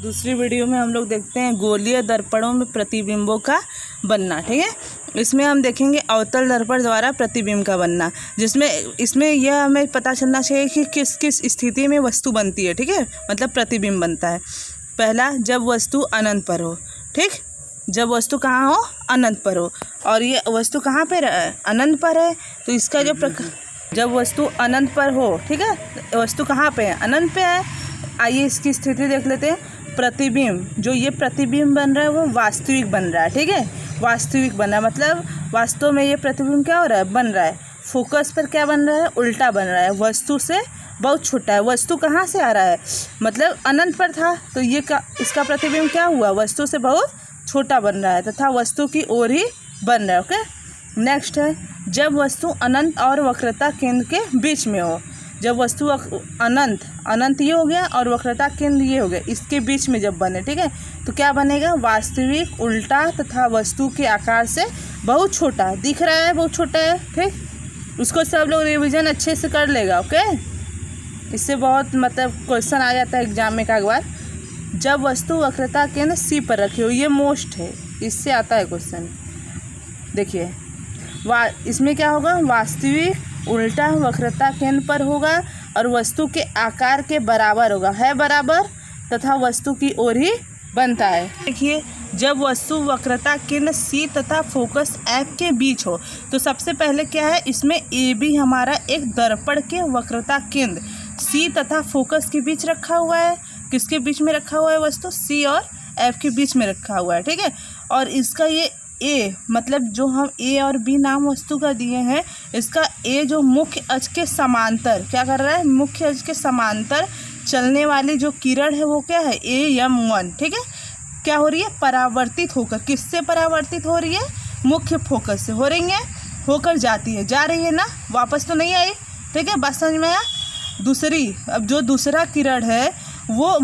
दूसरी वीडियो में हम लोग देखते हैं गोलीय दर्पणों में प्रतिबिंबों का बनना। ठीक है, इसमें हम देखेंगे अवतल दर्पण द्वारा प्रतिबिंब का बनना, जिसमें इसमें यह हमें पता चलना चाहिए कि किस किस स्थिति में वस्तु बनती है। ठीक है, मतलब प्रतिबिंब बनता है। पहला, जब वस्तु अनंत पर हो। ठीक, जब वस्तु कहाँ हो? अनंत पर हो। और ये वस्तु कहाँ पर है? अनंत पर है। तो इसका जो जब वस्तु अनंत पर हो, ठीक है, वस्तु कहाँ पे है? अनंत पे है। आइए इसकी स्थिति देख लेते हैं। प्रतिबिंब, जो ये प्रतिबिंब बन रहा है वो वास्तविक बन रहा है। ठीक है, वास्तविक बन रहा है, मतलब वास्तव में ये प्रतिबिंब क्या हो रहा है? बन रहा है। फोकस पर क्या बन रहा है? उल्टा बन रहा है, वस्तु से बहुत छोटा है। वस्तु कहाँ से आ रहा है? मतलब अनंत पर था, तो ये इसका प्रतिबिंब क्या हुआ? वस्तु से बहुत छोटा बन रहा है तथा वस्तु की ओर ही बन रहा है। ओके, नेक्स्ट है, जब वस्तु अनंत और वक्रता केंद्र के बीच में हो। जब वस्तु अनंत ये हो गया और वक्रता केंद्र ये हो गया, इसके बीच में जब बने, ठीक है, तो क्या बनेगा? वास्तविक, उल्टा तथा वस्तु के आकार से बहुत छोटा दिख रहा है, बहुत छोटा है। ठीक, उसको सब लोग रिवीजन अच्छे से कर लेगा। ओके, इससे बहुत मतलब क्वेश्चन आ जाता है एग्जाम में एक बार। जब वस्तु वक्रता केंद्र सी पर रखी हो, ये मोस्ट है, इससे आता है क्वेश्चन। देखिए, इसमें क्या होगा? वास्तविक उल्टा वक्रता केंद्र पर होगा और वस्तु के आकार के बराबर होगा, है बराबर, तथा वस्तु की ओर ही बनता है। देखिए, जब वस्तु वक्रता केंद्र सी तथा फोकस एफ के बीच हो, तो सबसे पहले क्या है? इसमें ए बी हमारा एक दर्पण के वक्रता केंद्र सी तथा फोकस के बीच रखा हुआ है। किसके बीच में रखा हुआ है? वस्तु सी और एफ के बीच में रखा हुआ है। ठीक है, और इसका ये ए, मतलब जो हम ए और बी नाम वस्तु का दिए हैं, इसका ए जो मुख्य अक्ष के समांतर क्या कर रहा है? मुख्य अक्ष के समांतर चलने वाली जो किरण है वो क्या है? AM1। ठीक है, क्या हो रही है? परावर्तित होकर, किससे परावर्तित हो रही है? मुख्य फोकस से हो रही है, होकर जाती है, जा रही है ना, वापस तो नहीं आई। ठीक है, बात समझ में आया? दूसरी, अब जो दूसरा किरण है वो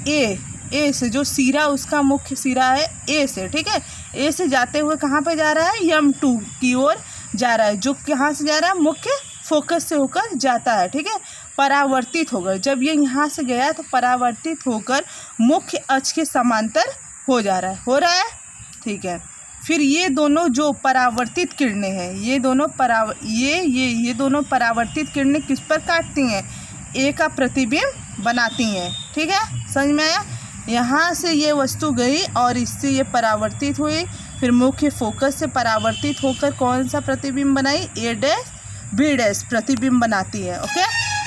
ए से, जो सिरा उसका मुख्य सिरा है ए से, ठीक है, ए से जाते हुए कहाँ पे जा रहा है? M2 की ओर जा रहा है, जो कहाँ से जा रहा है? मुख्य फोकस से होकर जाता है। ठीक है, परावर्तित होकर, जब ये यहाँ से गया तो परावर्तित होकर मुख्य अक्ष के समांतर हो जा रहा है, हो रहा है। ठीक है, फिर ये दोनों जो परावर्तित किरणें हैं, ये दोनों ये दोनों परावर्तित किरणें किस पर काटती हैं? ए का प्रतिबिंब बनाती हैं। ठीक है, समझ में आया? यहाँ से ये वस्तु गई और इससे ये परावर्तित हुई, फिर मुख्य फोकस से परावर्तित होकर कौन सा प्रतिबिंब बनाई? A डैश B डैश प्रतिबिंब बनाती है। ओके,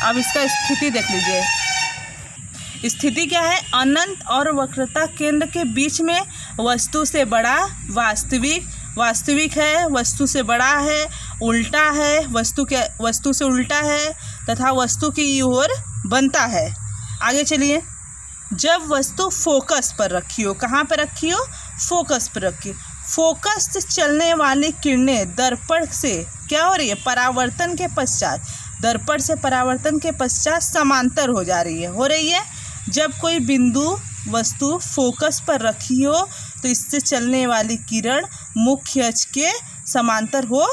अब इसका स्थिति देख लीजिए। स्थिति क्या है? अनंत और वक्रता केंद्र के बीच में वस्तु से बड़ा, वास्तविक है, वस्तु से बड़ा है, उल्टा है, वस्तु से उल्टा है तथा वस्तु की ओर बनता है। आगे चलिए। जब वस्तु फोकस पर रखी हो, कहाँ पर रखी हो? फोकस पर रखी। फोकस से चलने वाली किरणें दर्पण से क्या हो रही है? परावर्तन के पश्चात, दर्पण से परावर्तन के पश्चात समांतर हो जा रही है, हो रही है। जब कोई बिंदु वस्तु फोकस पर रखी हो तो इससे चलने वाली किरण मुख्य अक्ष के समांतर हो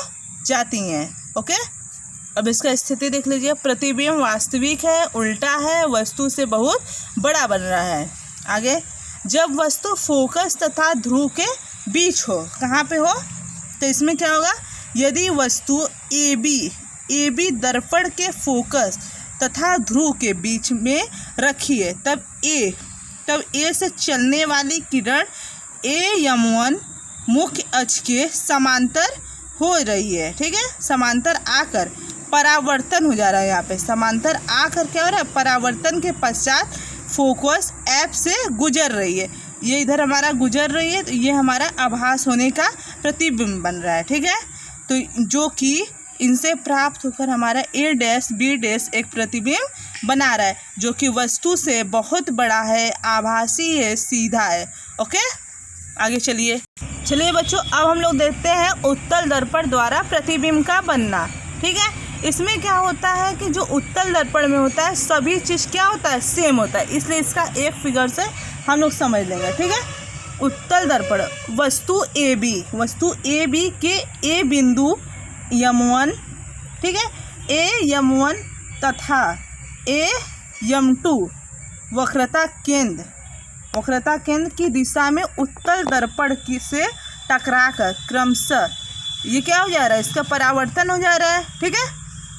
जाती हैं। ओके, अब इसका स्थिति देख लीजिए। प्रतिबिंब वास्तविक है, उल्टा है, वस्तु से बहुत बड़ा बन रहा है। आगे, जब वस्तु फोकस तथा ध्रुव के बीच हो, कहाँ पे हो? तो इसमें क्या होगा? यदि वस्तु ए बी दर्पण के फोकस तथा ध्रुव के बीच में रखी है, तब ए से चलने वाली किरण AM1 मुख्य अक्ष के समांतर हो रही है। ठीक है, समांतर आकर परावर्तन हो जा रहा है। यहाँ पे समांतर आकर क्या हो रहा है? परावर्तन के पश्चात फोकस एफ से गुजर रही है, ये इधर हमारा गुजर रही है, तो ये हमारा आभास होने का प्रतिबिंब बन रहा है। ठीक है, तो जो कि इनसे प्राप्त होकर हमारा A डैश B डैश एक प्रतिबिंब बना रहा है, जो कि वस्तु से बहुत बड़ा है, आभासी है, सीधा है। ओके, आगे चलिए बच्चों, अब हम लोग देखते हैं उत्तल दर्पण द्वारा प्रतिबिंब का बनना। ठीक है, इसमें क्या होता है कि जो उत्तल दर्पण में होता है सभी चीज़ क्या होता है? सेम होता है, इसलिए इसका एक फिगर से हम लोग समझ लेंगे। ठीक है, उत्तल दर्पण, वस्तु ए बी के ए बिंदु M1, ठीक है, AM1 तथा AM2 वक्रता केंद्र की दिशा में उत्तल दर्पण की से टकराकर क्रमशः ये क्या हो जा रहा है, इसका परावर्तन हो जा रहा है। ठीक है,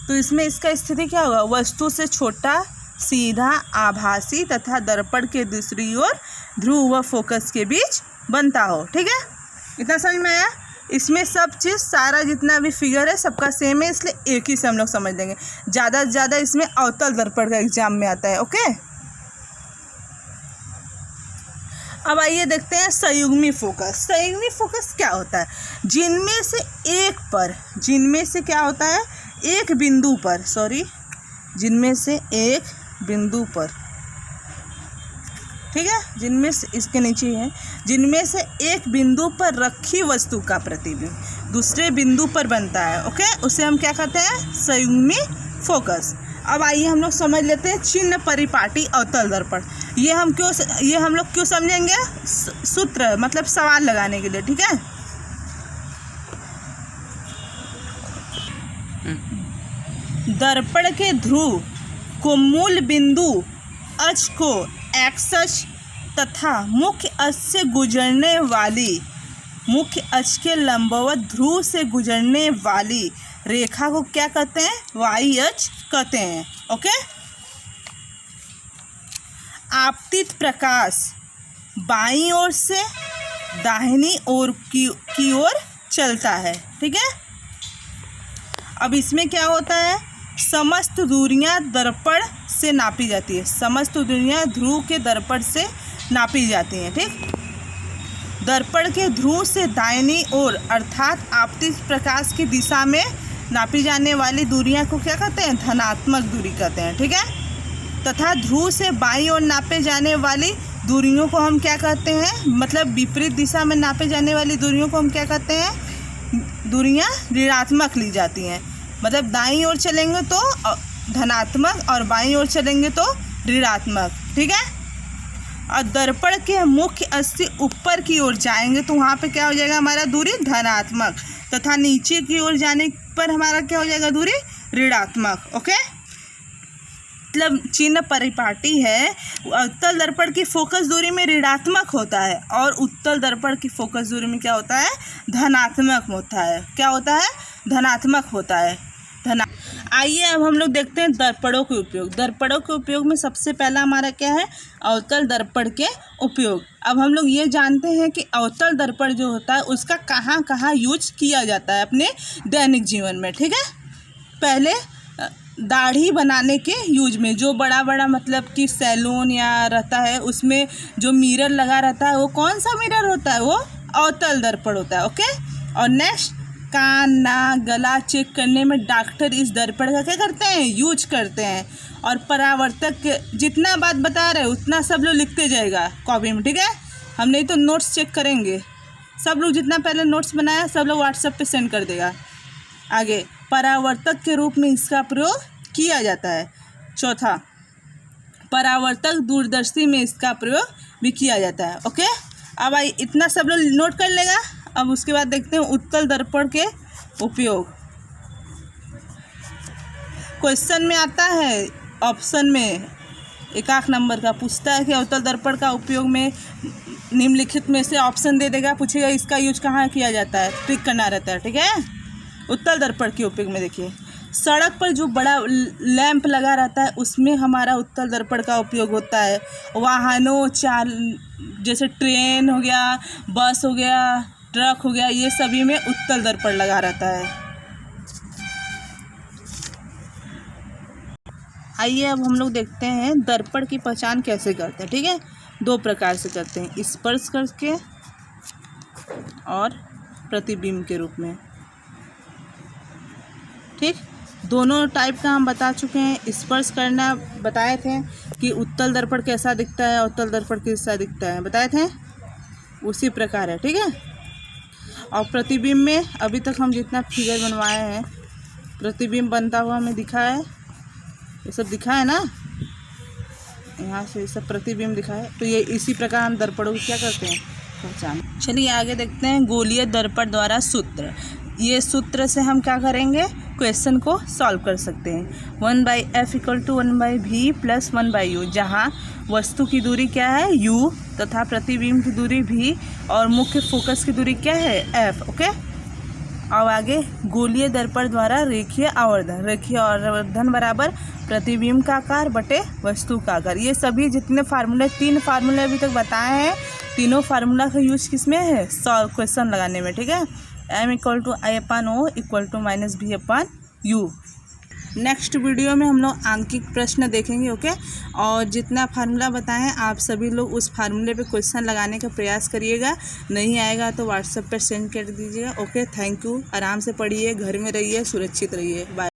तो इसमें इसका स्थिति क्या होगा, वस्तु से छोटा, सीधा, आभासी तथा दर्पण के दूसरी ओर ध्रुव व फोकस के बीच बनता हो। ठीक है, इतना समझ में आया। इसमें सब चीज़ सारा जितना भी फिगर है सबका सेम है, इसलिए एक ही से हम लोग समझ लेंगे। ज़्यादा से ज़्यादा इसमें अवतल दर्पण का एग्जाम में आता है। ओके, अब आइए देखते हैं संयुग्मी फोकस। संयुग्मी फोकस क्या होता है, जिनमें से क्या होता है, एक बिंदु पर, जिनमें से एक बिंदु पर, ठीक है, जिनमें से इसके नीचे है, जिनमें से एक बिंदु पर रखी वस्तु का प्रतिबिंब दूसरे बिंदु पर बनता है। ओके, उसे हम क्या कहते हैं, संयुग्मी फोकस। अब आइए हम लोग समझ लेते हैं चिन्ह परिपाटी अवतल दर्पण। ये हम लोग क्यों समझेंगे, सूत्र मतलब सवाल लगाने के लिए। ठीक है, दर्पण के ध्रुव को मूल बिंदु अक्ष को एक्स अक्ष तथा मुख्य अक्ष से गुजरने वाली, मुख्य अक्ष के लंबवत ध्रुव से गुजरने वाली रेखा को क्या कहते हैं, वाई अक्ष कहते हैं। ओके, आपतित प्रकाश बाईं ओर से दाहिनी ओर की ओर चलता है। ठीक है, अब इसमें क्या होता है, समस्त दूरियां दर्पण से नापी जाती है, समस्त दूरियां ध्रुव के दर्पण से नापी जाती हैं। ठीक, दर्पण के ध्रुव से दाहिनी ओर अर्थात आपतित प्रकाश की दिशा में नापी जाने वाली दूरियां को क्या कहते हैं, धनात्मक दूरी कहते हैं। ठीक है, तथा ध्रुव से बाईं ओर नापे जाने वाली दूरियों को हम क्या कहते हैं, मतलब विपरीत दिशा में नापे जाने वाली दूरियों को हम क्या कहते हैं, दूरियां ऋणात्मक ली जाती हैं। मतलब दाईं ओर चलेंगे तो धनात्मक और बाईं ओर चलेंगे तो ऋणात्मक। ठीक है, और दर्पण के मुख्य अक्ष से ऊपर की ओर जाएंगे तो वहाँ पे क्या हो जाएगा, हमारा दूरी धनात्मक, तथा नीचे की ओर जाने पर हमारा क्या हो जाएगा, दूरी ऋणात्मक। ओके, मतलब चिन्ह परिपाटी है, अवतल दर्पण की फोकस दूरी में ऋणात्मक होता है और उत्तल दर्पण की फोकस दूरी में क्या होता है, धनात्मक होता है। क्या होता है, धनात्मक होता है। आइए अब हम लोग देखते हैं दर्पणों के उपयोग। दर्पणों के उपयोग में सबसे पहला हमारा क्या है, अवतल दर्पण के उपयोग। अब हम लोग ये जानते हैं कि अवतल दर्पण जो होता है उसका कहाँ कहाँ यूज किया जाता है अपने दैनिक जीवन में। ठीक है, पहले दाढ़ी बनाने के यूज में, जो बड़ा बड़ा मतलब कि सैलून या रहता है उसमें जो मिरर लगा रहता है वो कौन सा मिरर होता है, वो अवतल दर्पण होता है। ओके, और नेक्स्ट कान, नाक, गला चेक करने में डॉक्टर इस दर्पण का क्या करते हैं, यूज करते हैं। और परावर्तक, जितना बात बता रहे उतना सब लोग लिखते जाएगा कॉपी में। ठीक है, हम नहीं तो नोट्स चेक करेंगे, सब लोग जितना पहले नोट्स बनाया सब लोग व्हाट्सएप पे सेंड कर देगा। आगे, परावर्तक के रूप में इसका प्रयोग किया जाता है। चौथा, परावर्तक दूरदर्शी में इसका प्रयोग भी किया जाता है। ओके, अब आई इतना सब लोग नोट कर लेगा। अब उसके बाद देखते हैं उत्तल दर्पण के उपयोग। क्वेश्चन में आता है, ऑप्शन में 1 नंबर का पूछता है कि अवतल दर्पण का उपयोग में निम्नलिखित में से ऑप्शन दे देगा, पूछेगा इसका यूज कहाँ किया जाता है, टिक करना रहता है। ठीक है, उत्तल दर्पण के उपयोग में देखिए, सड़क पर जो बड़ा लैंप लगा रहता है उसमें हमारा उत्तल दर्पण का उपयोग होता है। वाहनों जैसे ट्रेन हो गया, बस हो गया, ट्रक हो गया, ये सभी में उत्तल दर्पण लगा रहता है। आइए अब हम लोग देखते हैं दर्पण की पहचान कैसे करते हैं। ठीक है, 2 प्रकार से करते हैं, स्पर्श करके और प्रतिबिंब के रूप में। ठीक, दोनों टाइप का हम बता चुके हैं। स्पर्श करना बताए थे कि उत्तल दर्पण कैसा दिखता है, अवतल दर्पण कैसा दिखता है, बताए थे, उसी प्रकार है। ठीक है, और प्रतिबिंब में अभी तक हम जितना फिगर बनवाए हैं प्रतिबिंब बनता हुआ हमें दिखा है, ये सब दिखा है ना, यहाँ से ये सब प्रतिबिंब दिखा है। तो ये इसी प्रकार हम दर्पणों को क्या करते हैं, पहचान। चलिए आगे देखते हैं गोलीय दर्पण द्वारा सूत्र। ये सूत्र से हम क्या करेंगे, क्वेश्चन को सॉल्व कर सकते हैं। 1/f = 1/v + 1/u, जहाँ वस्तु की दूरी क्या है u तथा प्रतिबिंब की दूरी v और मुख्य फोकस की दूरी क्या है f। ओके, अब आगे गोलीय दर्पण द्वारा रेखीय आवर्धन बराबर प्रतिबिंब का आकार बटे वस्तु का आकार। ये सभी जितने फार्मूले 3 फार्मूले अभी तक बताए हैं, तीनों फार्मूला का यूज किस में है सॉल्व क्वेश्चन लगाने में। ठीक है, m = I/O = -V/U। Next video में हम लोग आंकिक प्रश्न देखेंगे। ओके, और जितना फार्मूला बताएं हैं आप सभी लोग उस फार्मूले पे क्वेश्चन लगाने का प्रयास करिएगा। नहीं आएगा तो व्हाट्सएप पर सेंड कर दीजिएगा। Okay, thank you. आराम से पढ़िए, घर में रहिए, सुरक्षित रहिए। बाय।